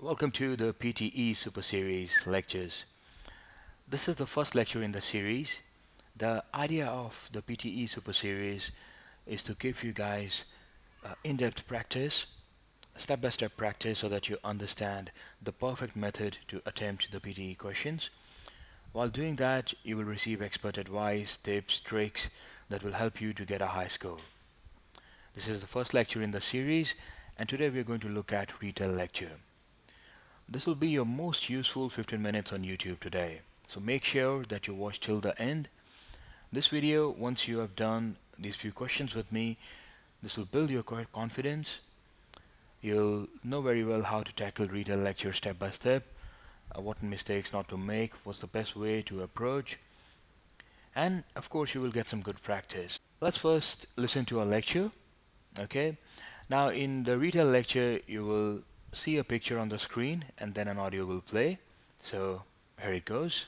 Welcome to the PTE Super Series lectures. This is the first lecture in the series. The idea of the PTE Super Series is to give you guys in-depth practice, step-by-step practice so that you understand the perfect method to attempt the PTE questions. While doing that, you will receive expert advice, tips, tricks that will help you to get a high score. This is the first lecture in the series, and today we are going to look at ReTell Lecture. This will be your most useful 15 minutes on YouTube today. So make sure that you watch till the end. This video, once you have done these few questions with me, this will build your confidence. You'll know very well how to tackle ReTell Lecture step by step, what mistakes not to make, what's the best way to approach, and of course you will get some good practice. Let's first listen to a lecture. Okay, now in the ReTell Lecture you will see a picture on the screen and then an audio will play. So here it goes.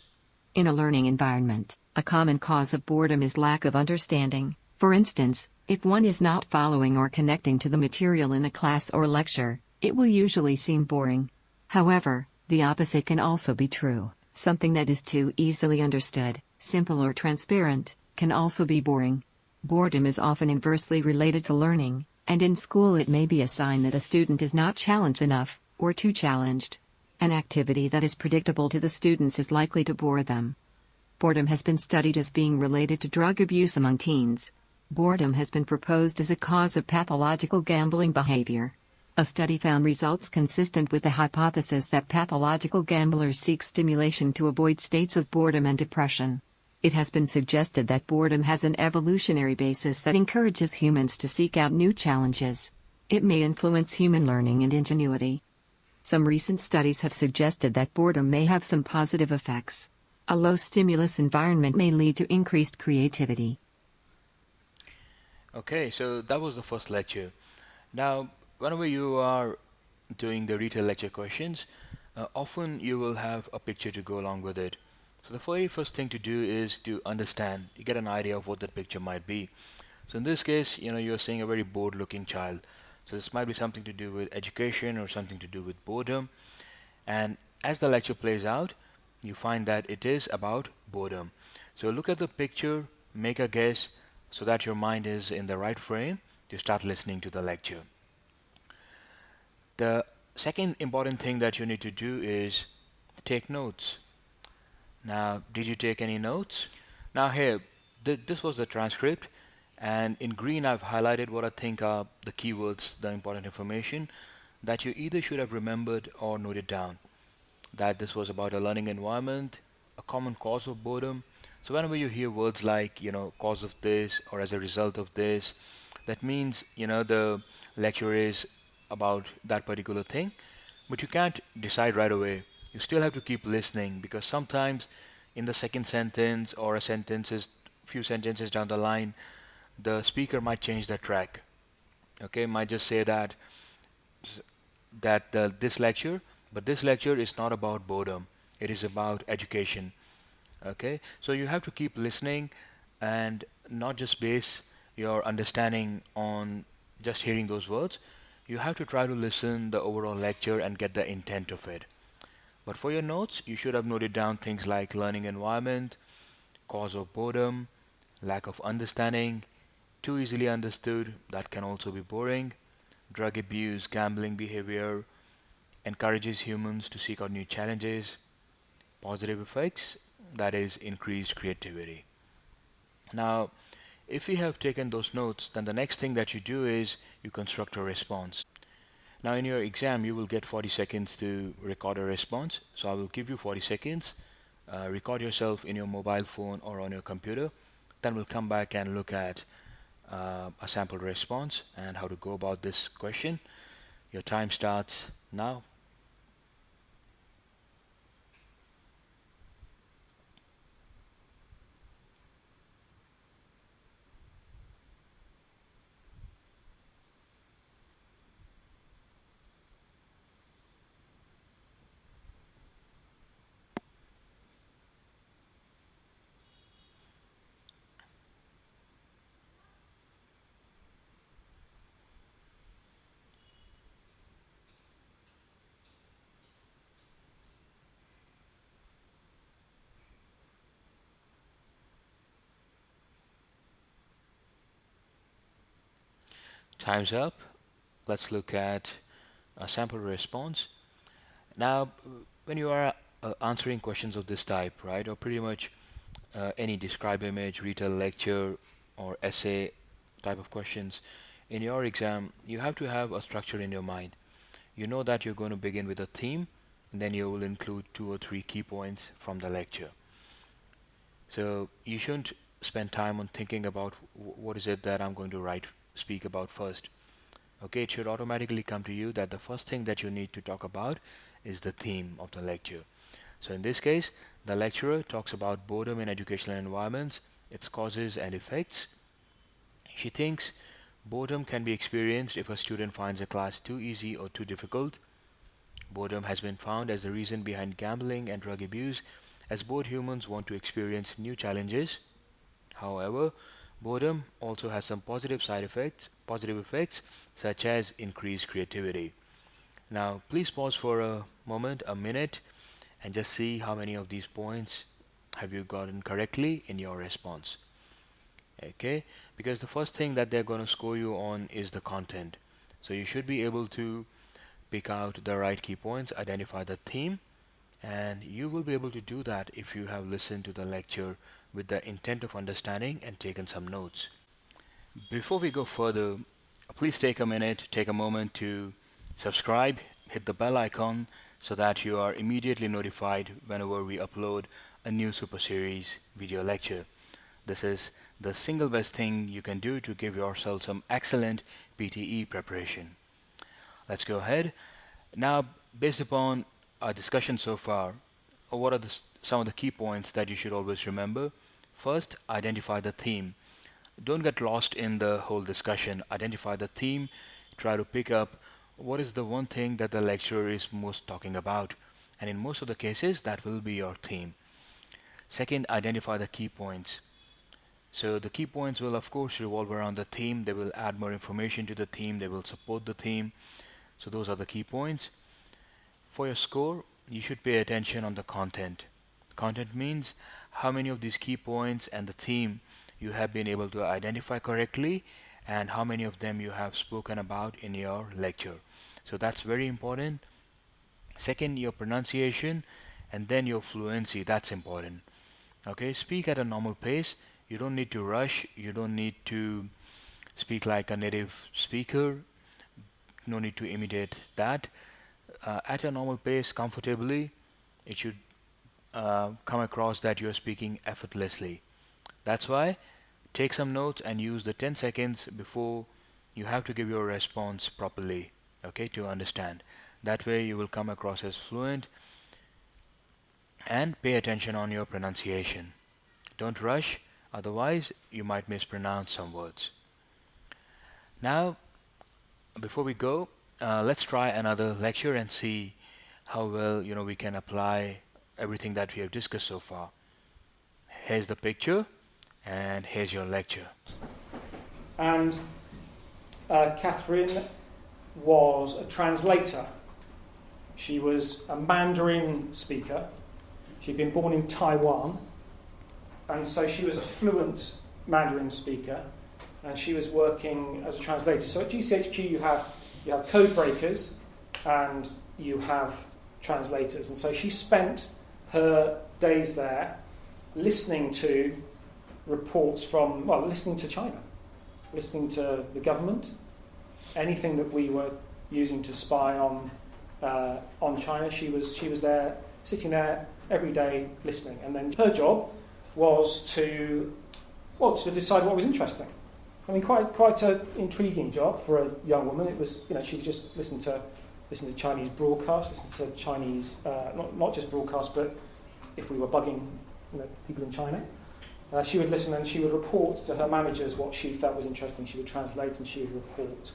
In a learning environment, a common cause of boredom is lack of understanding. For instance, if one is not following or connecting to the material in a class or lecture, it will usually seem boring. However, the opposite can also be true. Something that is too easily understood, simple or transparent, can also be boring. Boredom is often inversely related to learning, and in school it may be a sign that a student is not challenged enough, or too challenged. An activity that is predictable to the students is likely to bore them. Boredom has been studied as being related to drug abuse among teens. Boredom has been proposed as a cause of pathological gambling behavior. A study found results consistent with the hypothesis that pathological gamblers seek stimulation to avoid states of boredom and depression. It has been suggested that boredom has an evolutionary basis that encourages humans to seek out new challenges. It may influence human learning and ingenuity. Some recent studies have suggested that boredom may have some positive effects. A low-stimulus environment may lead to increased creativity. Okay, so that was the first lecture. Now, whenever you are doing the ReTell Lecture questions, often you will have a picture to go along with it. So the very first thing to do is to understand, you get an idea of what that picture might be. So in this case, you're seeing a very bored looking child. So this might be something to do with education or something to do with boredom. And as the lecture plays out, you find that it is about boredom. So look at the picture, make a guess so that your mind is in the right frame to start listening to the lecture. The second important thing that you need to do is take notes. Now, did you take any notes? Now here, this was the transcript, and in green I've highlighted what I think are the keywords, the important information that you either should have remembered or noted down. That this was about a learning environment, a common cause of boredom. So whenever you hear words like, cause of this or as a result of this, that means, the lecture is about that particular thing, but you can't decide right away. You still have to keep listening because sometimes in the second sentence or few sentences down the line, the speaker might change the track. Okay, might just say that this lecture, but this lecture is not about boredom. It is about education. Okay, so you have to keep listening and not just base your understanding on just hearing those words. You have to try to listen the overall lecture and get the intent of it. But for your notes, you should have noted down things like learning environment, cause of boredom, lack of understanding, too easily understood, that can also be boring, drug abuse, gambling behavior, encourages humans to seek out new challenges, positive effects, that is increased creativity. Now, if you have taken those notes, then the next thing that you do is you construct a response. Now in your exam you will get 40 seconds to record a response. So I will give you 40 seconds. Record yourself in your mobile phone or on your computer. Then we'll come back and look at a sample response and how to go about this question. Your time starts now. Time's up. Let's look at a sample response. Now, when you are answering questions of this type, right, or pretty much any describe image, retell lecture, or essay type of questions, in your exam, you have to have a structure in your mind. You know that you're going to begin with a theme, and then you will include 2 or 3 key points from the lecture. So you shouldn't spend time on thinking about what is it that I'm going to speak about first. Okay, it should automatically come to you that the first thing that you need to talk about is the theme of the lecture. So in this case, the lecturer talks about boredom in educational environments, its causes and effects. She thinks boredom can be experienced if a student finds a class too easy or too difficult. Boredom has been found as the reason behind gambling and drug abuse, as bored humans want to experience new challenges. However, boredom also has some positive effects such as increased creativity. Now, please pause for a minute, and just see how many of these points have you gotten correctly in your response. Okay, because the first thing that they're going to score you on is the content. So you should be able to pick out the right key points, identify the theme, and you will be able to do that if you have listened to the lecture with the intent of understanding and taken some notes. Before we go further, please take a moment to subscribe, hit the bell icon so that you are immediately notified whenever we upload a new Super Series video lecture. This is the single best thing you can do to give yourself some excellent PTE preparation. Let's go ahead. Now, based upon our discussion so far, what are some of the key points that you should always remember? First, identify the theme. Don't get lost in the whole discussion. Identify the theme. Try to pick up what is the one thing that the lecturer is most talking about. And in most of the cases, that will be your theme. Second, identify the key points. So the key points will of course revolve around the theme. They will add more information to the theme. They will support the theme. So those are the key points. For your score, you should pay attention on the content. Content means how many of these key points and the theme you have been able to identify correctly and how many of them you have spoken about in your lecture. So that's very important. Second, your pronunciation and then your fluency. That's important. Okay, speak at a normal pace. You don't need to rush. You don't need to speak like a native speaker. No need to imitate that. At a normal pace, comfortably, it should come across that you're speaking effortlessly. That's why take some notes and use the 10 seconds before you have to give your response properly, okay, to understand. That way you will come across as fluent, and pay attention on your pronunciation. Don't rush, otherwise you might mispronounce some words. Now, before we go, let's try another lecture and see how well we can apply everything that we have discussed so far. Here's the picture, and here's your lecture. And Catherine was a translator. She was a Mandarin speaker. She'd been born in Taiwan, and so she was a fluent Mandarin speaker, and she was working as a translator. So at GCHQ you have code breakers and you have translators, and so she spent her days there listening to reports from, listening to China, listening to the government, anything that we were using to spy on China. She was there, sitting there every day listening, and then her job was to decide what was interesting. I mean, quite an intriguing job for a young woman. It was, she could just listen to Chinese broadcasts, listen to Chinese, not just broadcasts, but if we were bugging people in China. She would listen and she would report to her managers what she felt was interesting. She would translate and she would report.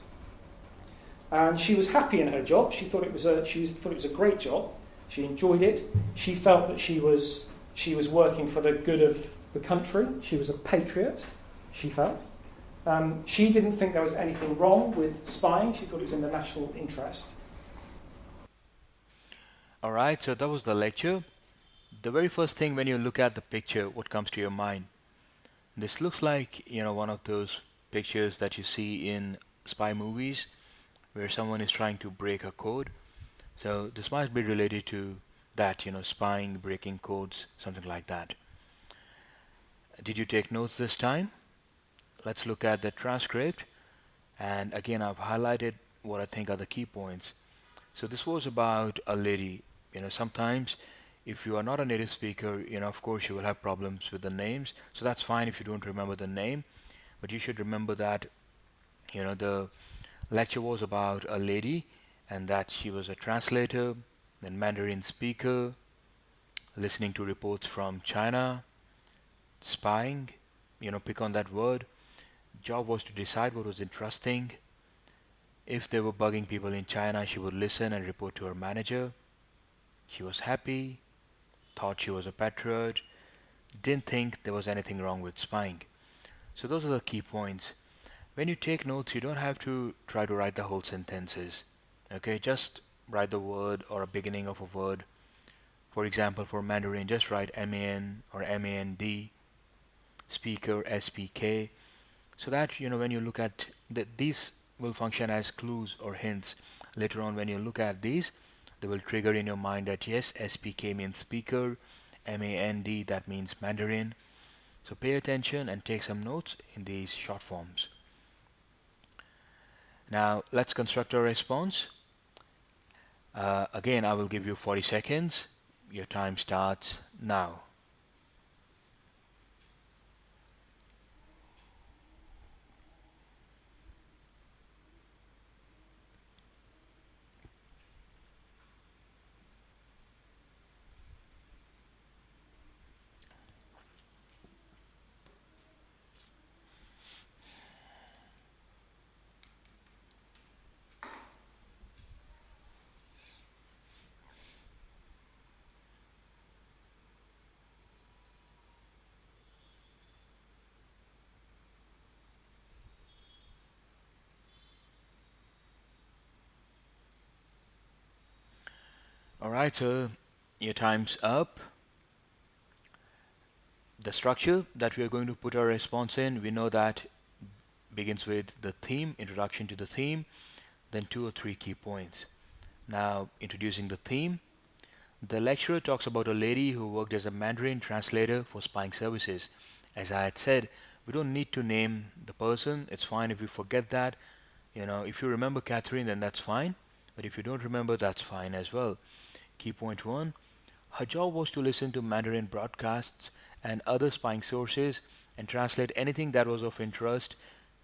And she was happy in her job. She thought it was a great job. She enjoyed it. She felt that she was working for the good of the country. She was a patriot, she felt. She didn't think there was anything wrong with spying. She thought it was in the national interest. All right, so that was the lecture. The very first thing when you look at the picture, what comes to your mind? This looks like, one of those pictures that you see in spy movies where someone is trying to break a code. So this might be related to that, spying, breaking codes, something like that. Did you take notes this time? Let's look at the transcript. And again, I've highlighted what I think are the key points. So this was about a lady. Sometimes if you are not a native speaker, of course you will have problems with the names. So that's fine if you don't remember the name, but you should remember that, the lecture was about a lady and that she was a translator, then Mandarin speaker, listening to reports from China, spying, pick on that word. Job was to decide what was interesting. If they were bugging people in China, she would listen and report to her manager. She was happy, thought she was a patriot, didn't think there was anything wrong with spying. So those are the key points. When you take notes, you don't have to try to write the whole sentences. Okay, just write the word or a beginning of a word. For example, for Mandarin, just write MAN or MAND, speaker, SPK, so that when you look at these will function as clues or hints. Later on, when you look at these, they will trigger in your mind that yes, SPK means speaker, MAND that means Mandarin. So pay attention and take some notes in these short forms. Now let's construct a response. Again, I will give you 40 seconds. Your time starts now. Alright, so your time's up. The structure that we are going to put our response in, we know that begins with the theme, introduction to the theme, then 2 or 3 key points. Now, introducing the theme, the lecturer talks about a lady who worked as a Mandarin translator for spying services. As I had said, we don't need to name the person. It's fine if we forget that. If you remember Catherine, then that's fine. But if you don't remember, that's fine as well. Key point 1, her job was to listen to Mandarin broadcasts and other spying sources and translate anything that was of interest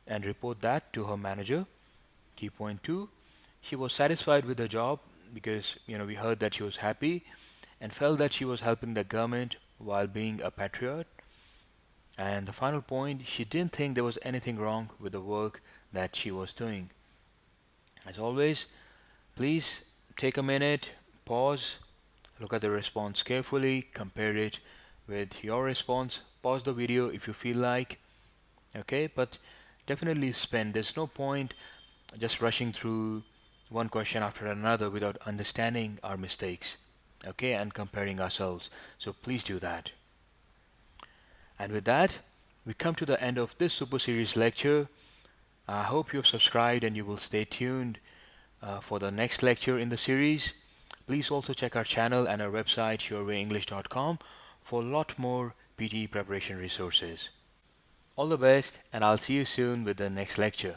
and report that to her manager. Key point 2, she was satisfied with her job because we heard that she was happy and felt that she was helping the government while being a patriot. And the final point, she didn't think there was anything wrong with the work that she was doing. As always, please take a minute, pause, look at the response carefully, compare it with your response, pause the video if you feel like, okay, but definitely there's no point just rushing through one question after another without understanding our mistakes, okay, and comparing ourselves. So please do that. And with that, we come to the end of this super series lecture. I hope you have subscribed and you will stay tuned for the next lecture in the series. Please also check our channel and our website yourwayenglish.com for a lot more PTE preparation resources. All the best, and I'll see you soon with the next lecture.